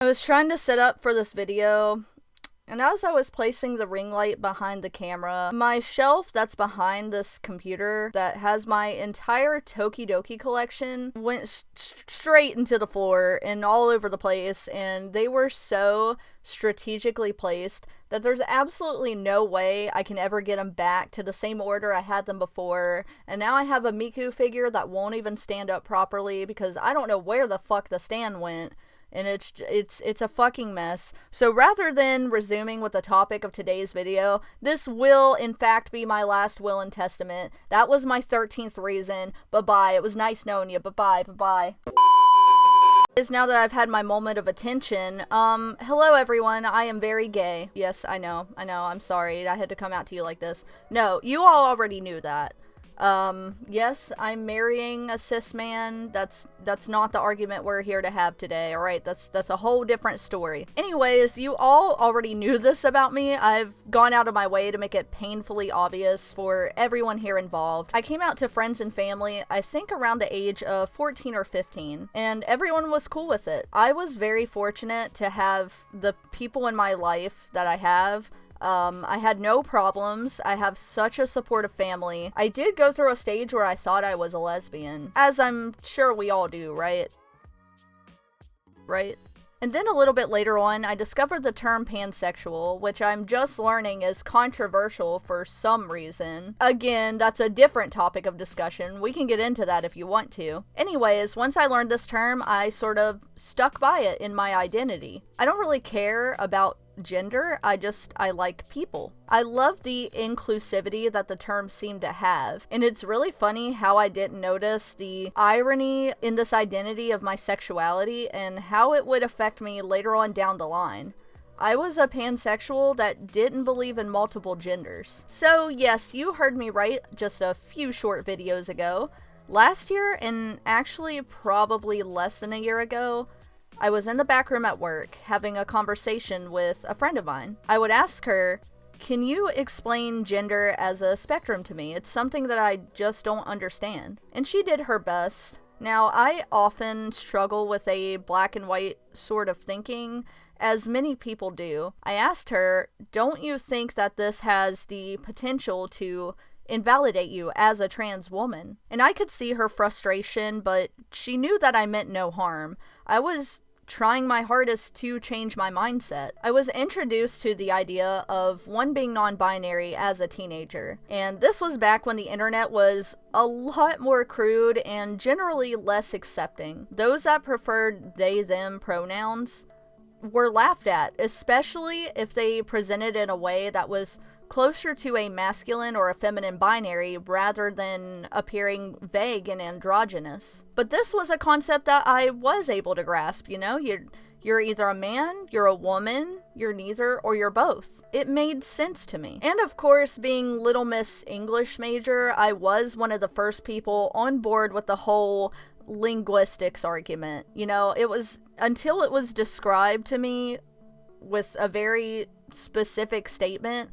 I was trying to set up for this video, and as I was placing the ring light behind the camera, my shelf that's behind this computer that has my entire Tokidoki collection went straight into the floor and all over the place, and they were so strategically placed that there's absolutely no way I can ever get them back to the same order I had them before. And now I have a Miku figure that won't even stand up properly because I don't know where the fuck the stand went. And it's a fucking mess. So rather than resuming with the topic of today's video, this will in fact be my last will and testament. That was my 13th reason. Bye-bye. It was nice knowing you. Bye-bye. Bye-bye. Now that I've had my moment of attention, hello everyone, I am very gay. Yes, I know, I'm sorry, I had to come out to you like this. No, you all already knew that. Yes, I'm marrying a cis man. That's not the argument we're here to have today, alright? That's a whole different story. Anyways, you all already knew this about me. I've gone out of my way to make it painfully obvious for everyone here involved. I came out to friends and family, I think around the age of 14 or 15, and everyone was cool with it. I was very fortunate to have the people in my life that I have. I had no problems. I have such a supportive family. I did go through a stage where I thought I was a lesbian, as I'm sure we all do, right? Right? And then a little bit later on, I discovered the term pansexual, which I'm just learning is controversial for some reason. Again, that's a different topic of discussion. We can get into that if you want to. Anyways, once I learned this term, I sort of stuck by it in my identity. I don't really care about gender, I like people. I love the inclusivity that the term seemed to have, and it's really funny how I didn't notice the irony in this identity of my sexuality and how it would affect me later on down the line. I was a pansexual that didn't believe in multiple genders. So yes, you heard me right just a few short videos ago. Last year, and actually probably less than a year ago, I was in the back room at work having a conversation with a friend of mine. I would ask her, can you explain gender as a spectrum to me? It's something that I just don't understand. And she did her best. Now, I often struggle with a black and white sort of thinking, as many people do. I asked her, don't you think that this has the potential to invalidate you as a trans woman? And I could see her frustration, but she knew that I meant no harm. I was trying my hardest to change my mindset. I was introduced to the idea of one being non-binary as a teenager, and this was back when the internet was a lot more crude and generally less accepting. Those that preferred they/them pronouns were laughed at, especially if they presented in a way that was closer to a masculine or a feminine binary rather than appearing vague and androgynous. But this was a concept that I was able to grasp, you know? You're either a man, you're a woman, you're neither, or you're both. It made sense to me. And of course, being Little Miss English major, I was one of the first people on board with the whole linguistics argument. You know, it was until it was described to me with a very specific statement.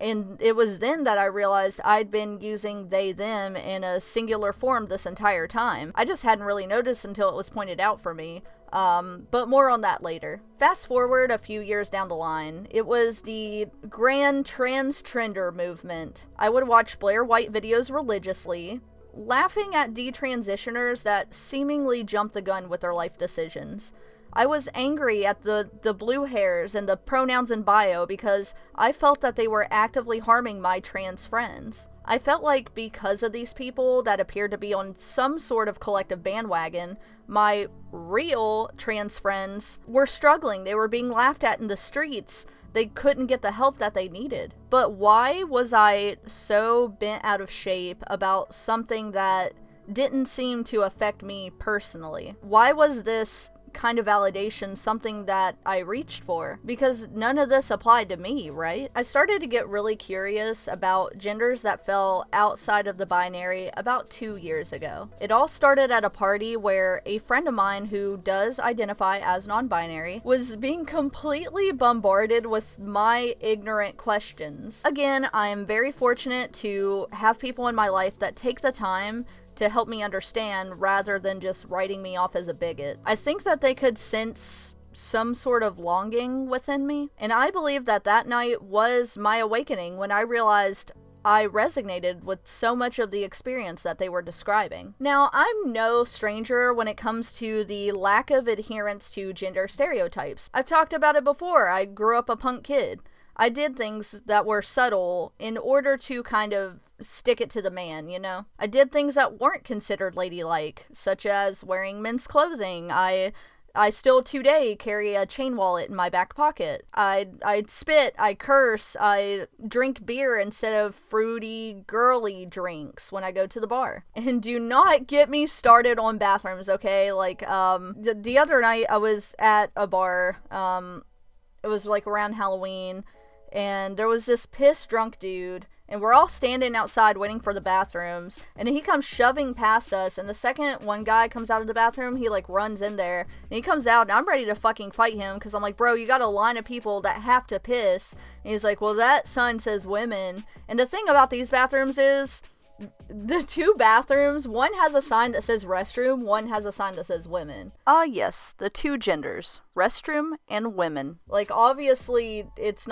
And it was then that I realized I'd been using they, them in a singular form this entire time. I just hadn't really noticed until it was pointed out for me. But more on that later. Fast forward a few years down the line, it was the grand trans trender movement. I would watch Blair White videos religiously, laughing at detransitioners that seemingly jumped the gun with their life decisions. I was angry at the blue hairs and the pronouns in bio because I felt that they were actively harming my trans friends. I felt like because of these people that appeared to be on some sort of collective bandwagon, my real trans friends were struggling. They were being laughed at in the streets. They couldn't get the help that they needed. But why was I so bent out of shape about something that didn't seem to affect me personally? Why was this kind of validation something that I reached for? Because none of this applied to me, right? I started to get really curious about genders that fell outside of the binary about 2 years ago. It all started at a party where a friend of mine who does identify as non-binary was being completely bombarded with my ignorant questions. Again, I am very fortunate to have people in my life that take the time to help me understand rather than just writing me off as a bigot. I think that they could sense some sort of longing within me. And I believe that that night was my awakening when I realized I resonated with so much of the experience that they were describing. Now, I'm no stranger when it comes to the lack of adherence to gender stereotypes. I've talked about it before. I grew up a punk kid. I did things that were subtle in order to kind of stick it to the man, you know? I did things that weren't considered ladylike, such as wearing men's clothing. I still today carry a chain wallet in my back pocket. I spit, I curse, I drink beer instead of fruity, girly drinks when I go to the bar. And do not get me started on bathrooms, okay? Like, the other night I was at a bar, it was like around Halloween, and there was this pissed drunk dude, and we're all standing outside waiting for the bathrooms, and he comes shoving past us, and the second one guy comes out of the bathroom, he like runs in there, and he comes out, and I'm ready to fucking fight him, because I'm like, bro, you got a line of people that have to piss, and he's like, well, that sign says women, and the thing about these bathrooms is, the two bathrooms, one has a sign that says restroom, one has a sign that says women. Ah, yes, the two genders, restroom and women. Like, obviously, it's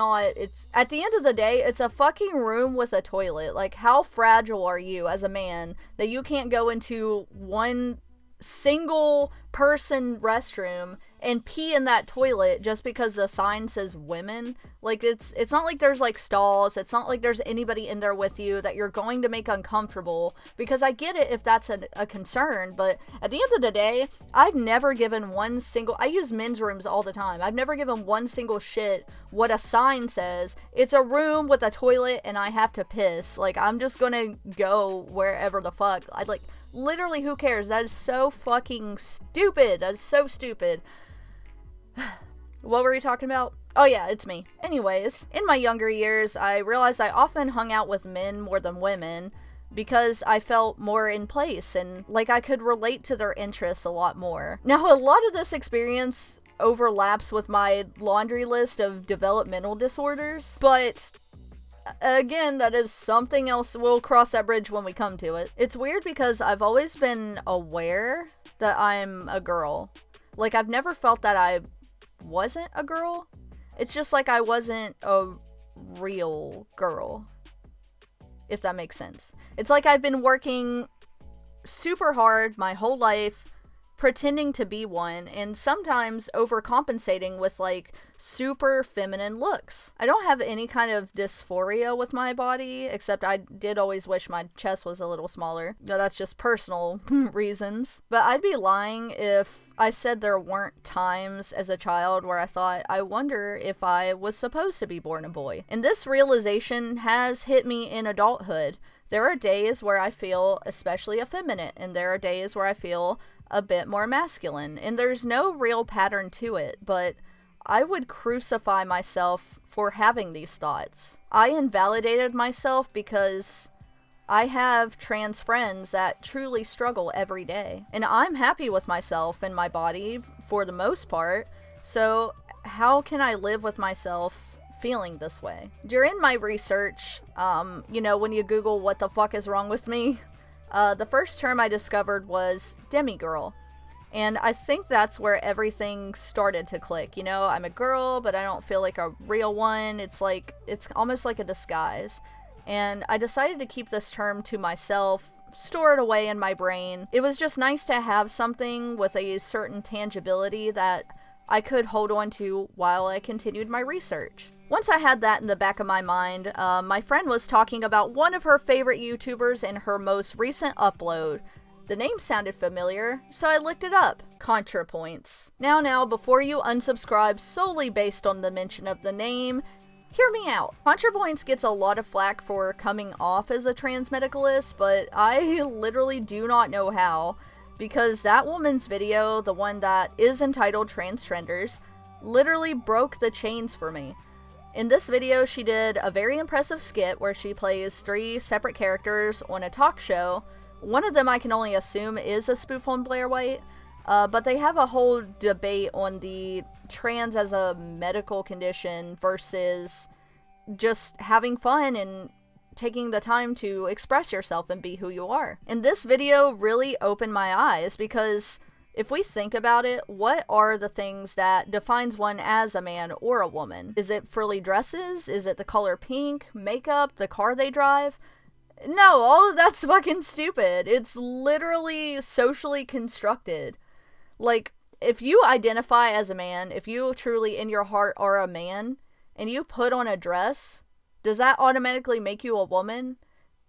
at the end of the day, it's a fucking room with a toilet. Like, how fragile are you as a man that you can't go into one single person restroom and pee in that toilet just because the sign says women? Like, it's not like there's like stalls, it's not like there's anybody in there with you that you're going to make uncomfortable, because I get it if that's a concern, but at the end of the day, I've never given I use men's rooms all the time, I've never given one single shit what a sign says. It's a room with a toilet and I have to piss. Like, I'm just gonna go wherever the fuck. Literally, who cares? That is so fucking stupid. That is so stupid. What were we talking about? Oh yeah, it's me. Anyways, in my younger years, I realized I often hung out with men more than women because I felt more in place and like I could relate to their interests a lot more. Now, a lot of this experience overlaps with my laundry list of developmental disorders, but again, that is something else. We'll cross that bridge when we come to it. It's weird because I've always been aware that I'm a girl. Like, I've never felt that I wasn't a girl. It's just like I wasn't a real girl, if that makes sense. It's like I've been working super hard my whole life pretending to be one, and sometimes overcompensating with like super feminine looks. I don't have any kind of dysphoria with my body, except I did always wish my chest was a little smaller. No, that's just personal reasons. But I'd be lying if I said there weren't times as a child where I thought, I wonder if I was supposed to be born a boy. And this realization has hit me in adulthood. There are days where I feel especially effeminate, and there are days where I feel a bit more masculine, and there's no real pattern to it, but I would crucify myself for having these thoughts. I invalidated myself because I have trans friends that truly struggle every day, and I'm happy with myself and my body for the most part, so how can I live with myself feeling this way? During my research, when you Google what the fuck is wrong with me, the first term I discovered was demigirl, and I think that's where everything started to click. You know, I'm a girl, but I don't feel like a real one. It's almost like a disguise, and I decided to keep this term to myself, store it away in my brain. It was just nice to have something with a certain tangibility that I could hold on to while I continued my research. Once I had that in the back of my mind, my friend was talking about one of her favorite YouTubers in her most recent upload. The name sounded familiar, so I looked it up. ContraPoints. Now, before you unsubscribe solely based on the mention of the name, hear me out. ContraPoints gets a lot of flack for coming off as a trans medicalist, but I literally do not know how, because that woman's video, the one that is entitled Trans Trenders, literally broke the chains for me. In this video, she did a very impressive skit where she plays 3 separate characters on a talk show. One of them I can only assume is a spoof on Blair White, but they have a whole debate on the trans as a medical condition versus just having fun and taking the time to express yourself and be who you are. And this video really opened my eyes because If we think about it, what are the things that defines one as a man or a woman? Is it frilly dresses? Is it the color pink, makeup, the car they drive? No, all of that's fucking stupid. It's literally socially constructed. Like, if you identify as a man, if you truly in your heart are a man, and you put on a dress, does that automatically make you a woman?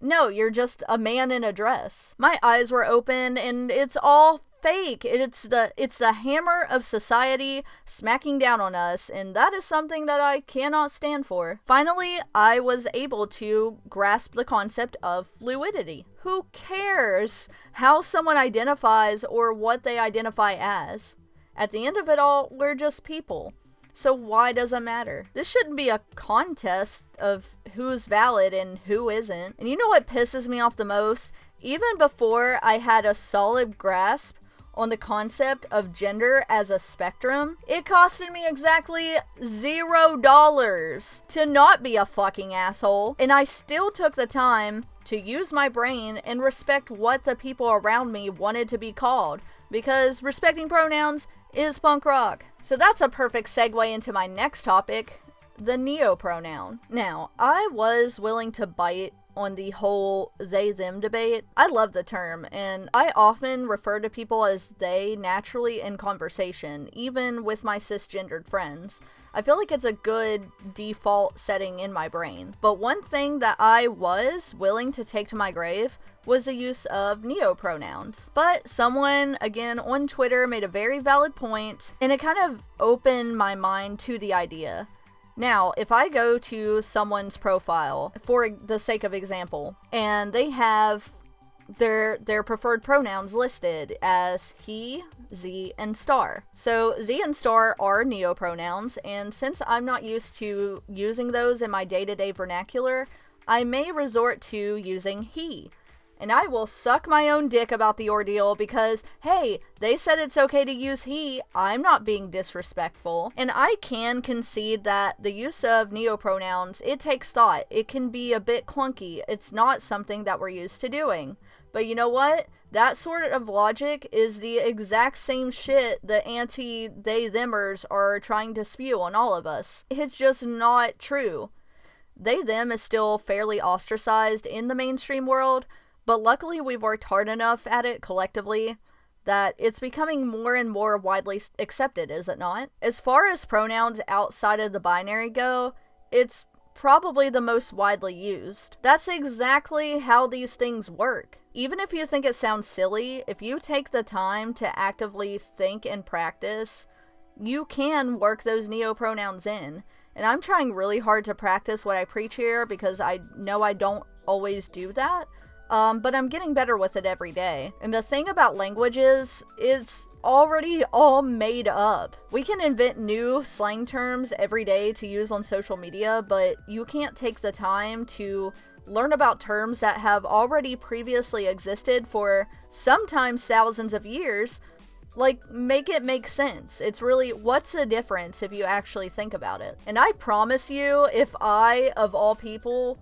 No, you're just a man in a dress. My eyes were open, and it's all fake. It's the hammer of society smacking down on us, and that is something that I cannot stand for. Finally, I was able to grasp the concept of fluidity. Who cares how someone identifies or what they identify as? At the end of it all, we're just people. So why does it matter? This shouldn't be a contest of who's valid and who isn't. And you know what pisses me off the most? Even before I had a solid grasp on the concept of gender as a spectrum, it costed me exactly $0 to not be a fucking asshole, and I still took the time to use my brain and respect what the people around me wanted to be called, because respecting pronouns is punk rock. So that's a perfect segue into my next topic, the neo-pronoun. Now, I was willing to bite on the whole they-them debate. I love the term, and I often refer to people as they naturally in conversation, even with my cisgendered friends. I feel like it's a good default setting in my brain. But one thing that I was willing to take to my grave was the use of neo-pronouns. But someone, again, on Twitter made a very valid point, and it kind of opened my mind to the idea. Now, if I go to someone's profile, for the sake of example, and they have their preferred pronouns listed as he, Z, and star. So Z and star are neo-pronouns, and since I'm not used to using those in my day-to-day vernacular, I may resort to using he. And I will suck my own dick about the ordeal because, hey, they said it's okay to use he, I'm not being disrespectful. And I can concede that the use of neo-pronouns, it takes thought. It can be a bit clunky. It's not something that we're used to doing. But you know what? That sort of logic is the exact same shit the anti-they-themers are trying to spew on all of us. It's just not true. They-them is still fairly ostracized in the mainstream world, but luckily we've worked hard enough at it collectively that it's becoming more and more widely accepted, is it not? As far as pronouns outside of the binary go, it's probably the most widely used. That's exactly how these things work. Even if you think it sounds silly, if you take the time to actively think and practice, you can work those neo-pronouns in. And I'm trying really hard to practice what I preach here because I know I don't always do that. But I'm getting better with it every day. And the thing about language is, it's already all made up. We can invent new slang terms every day to use on social media, but you can't take the time to learn about terms that have already previously existed for sometimes thousands of years. Like, make it make sense. It's really, what's the difference if you actually think about it? And I promise you, if I, of all people,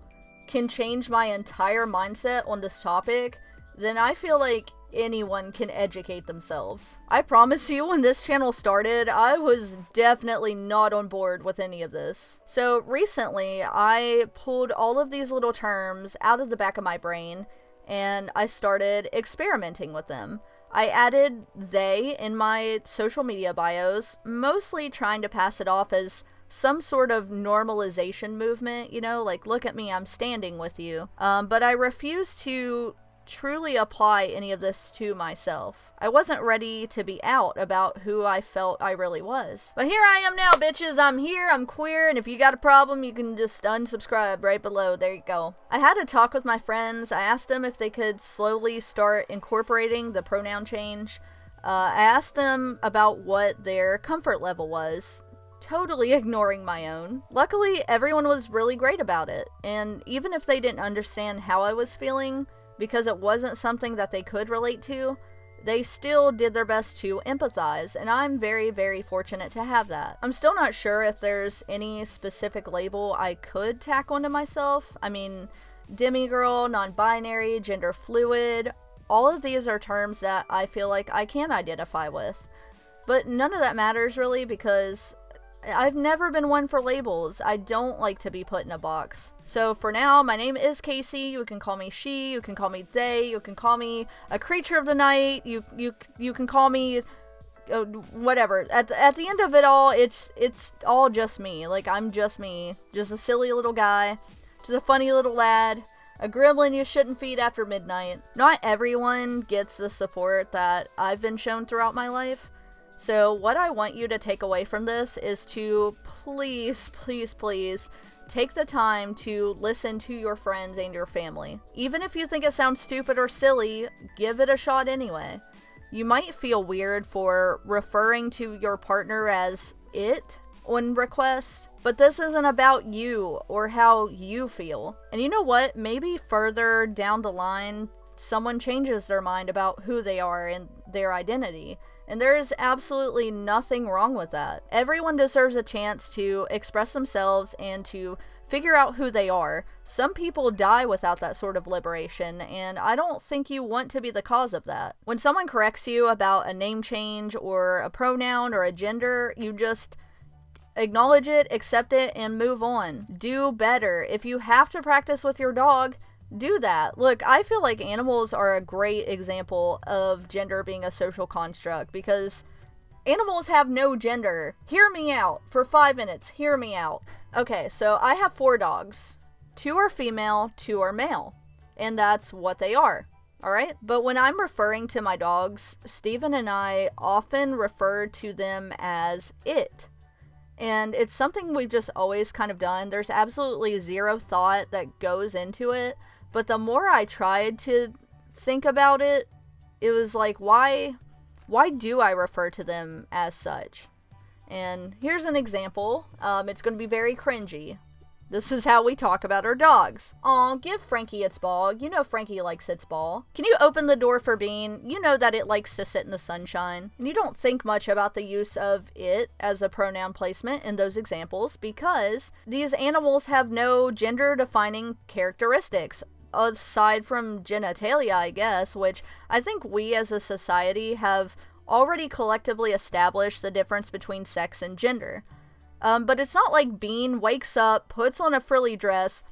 can change my entire mindset on this topic, then I feel like anyone can educate themselves. I promise you, when this channel started, I was definitely not on board with any of this. So recently, I pulled all of these little terms out of the back of my brain, and I started experimenting with them. I added they in my social media bios, mostly trying to pass it off as some sort of normalization movement, you know, like, look at me, I'm standing with you. But I refuse to truly apply any of this to myself. I wasn't ready to be out about who I felt I really was. But here I am now, bitches. I'm here, I'm queer, and if you got a problem, you can just unsubscribe right below. There you go. I had a talk with my friends. I asked them if they could slowly start incorporating the pronoun change. I asked them about what their comfort level was, totally ignoring my own. Luckily, everyone was really great about it, and even if they didn't understand how I was feeling, because it wasn't something that they could relate to, they still did their best to empathize, and I'm very, very fortunate to have that. I'm still not sure if there's any specific label I could tack onto myself. I mean, demigirl, non-binary, gender fluid, All of these are terms that I feel like I can identify with. But none of that matters really, because I've never been one for labels. I don't like to be put in a box. So for now, my name is Casey. You can call me she, you can call me they, you can call me a creature of the night, you can call me whatever. At the end of it all, it's all just me. Like, I'm just me. Just a silly little guy. Just a funny little lad. A gremlin you shouldn't feed after midnight. Not everyone gets the support that I've been shown throughout my life. So what I want you to take away from this is to please, please, please take the time to listen to your friends and your family. Even if you think it sounds stupid or silly, give it a shot anyway. You might feel weird for referring to your partner as it on request, but this isn't about you or how you feel. And you know what? Maybe further down the line, someone changes their mind about who they are and their identity. And there is absolutely nothing wrong with that. Everyone deserves a chance to express themselves and to figure out who they are. Some people die without that sort of liberation, and I don't think you want to be the cause of that. When someone corrects you about a name change or a pronoun or a gender, you just acknowledge it, accept it, and move on. Do better. If you have to practice with your dog, do that. Look, I feel like animals are a great example of gender being a social construct, because animals have no gender. Hear me out for 5 minutes. Hear me out. Okay, so I have 4 dogs. 2 are female, 2 are male. And that's what they are. Alright? But when I'm referring to my dogs, Steven and I often refer to them as it. And it's something we've just always kind of done. There's absolutely zero thought that goes into it. But the more I tried to think about it, it was like, why do I refer to them as such? And here's an example. It's going to be very cringy. This is how we talk about our dogs. Aw, give Frankie its ball. You know Frankie likes its ball. Can you open the door for Bean? You know that it likes to sit in the sunshine. And you don't think much about the use of it as a pronoun placement in those examples, because these animals have no gender-defining characteristics. Aside from genitalia, I guess, which I think we as a society have already collectively established the difference between sex and gender. But it's not like Bean wakes up, puts on a frilly dress,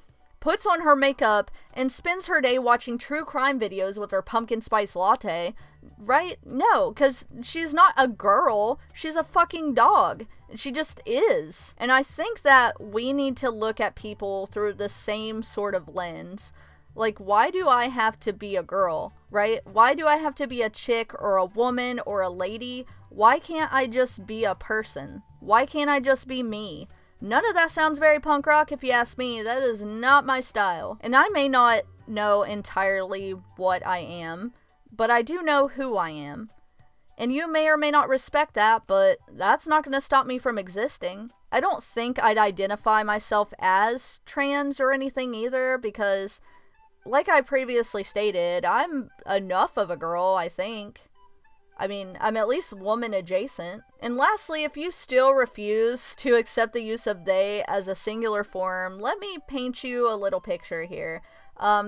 puts on her makeup, and spends her day watching true crime videos with her pumpkin spice latte, right? No, because she's not a girl, she's a fucking dog. She just is. And I think that we need to look at people through the same sort of lens. Like, why do I have to be a girl, right? Why do I have to be a chick or a woman or a lady? Why can't I just be a person? Why can't I just be me? None of that sounds very punk rock if you ask me. That is not my style. And I may not know entirely what I am, but I do know who I am. And you may or may not respect that, but that's not going to stop me from existing. I don't think I'd identify myself as trans or anything either, because like I previously stated, I'm enough of a girl, I think. I mean, I'm at least woman adjacent. And lastly, if you still refuse to accept the use of they as a singular form, let me paint you a little picture here.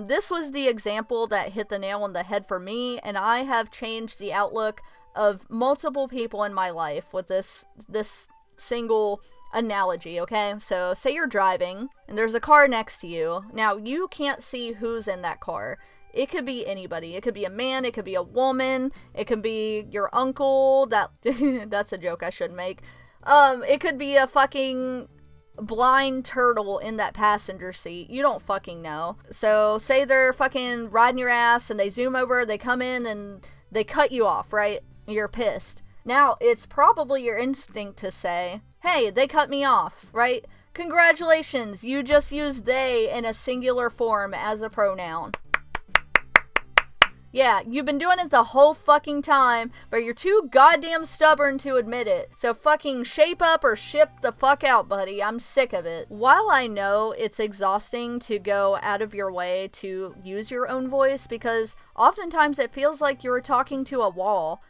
This was the example that hit the nail on the head for me, and I have changed the outlook of multiple people in my life with this single analogy, okay? So say you're driving and there's a car next to you. Now you can't see who's in that car. It could be anybody. It could be a man, it could be a woman, it could be your uncle. That's a joke I shouldn't make. It could be a fucking blind turtle in that passenger seat. You don't fucking know. So say they're fucking riding your ass and they zoom over, they come in and they cut you off, right? You're pissed. Now, it's probably your instinct to say, hey, they cut me off, right? Congratulations, you just used they in a singular form as a pronoun. Yeah, you've been doing it the whole fucking time, but you're too goddamn stubborn to admit it. So fucking shape up or ship the fuck out, buddy. I'm sick of it. While I know it's exhausting to go out of your way to use your own voice, because oftentimes it feels like you're talking to a wall,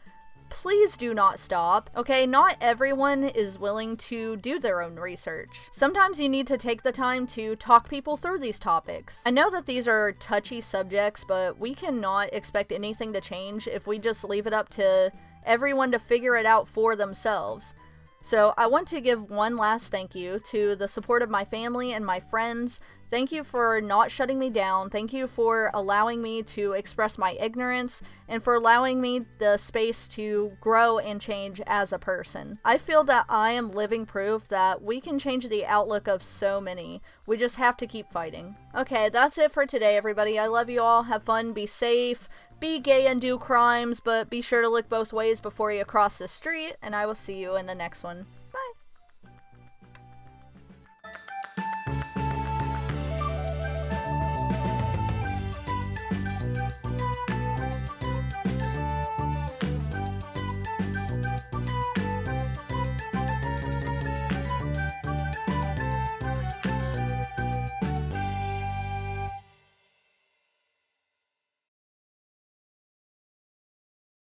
please do not stop, okay? Not everyone is willing to do their own research. Sometimes you need to take the time to talk people through these topics. I know that these are touchy subjects, but we cannot expect anything to change if we just leave it up to everyone to figure it out for themselves. So I want to give one last thank you to the support of my family and my friends. Thank you for not shutting me down. Thank you for allowing me to express my ignorance and for allowing me the space to grow and change as a person. I feel that I am living proof that we can change the outlook of so many. We just have to keep fighting. Okay, that's it for today, everybody. I love you all. Have fun. Be safe. Be gay and do crimes, but be sure to look both ways before you cross the street, and I will see you in the next one.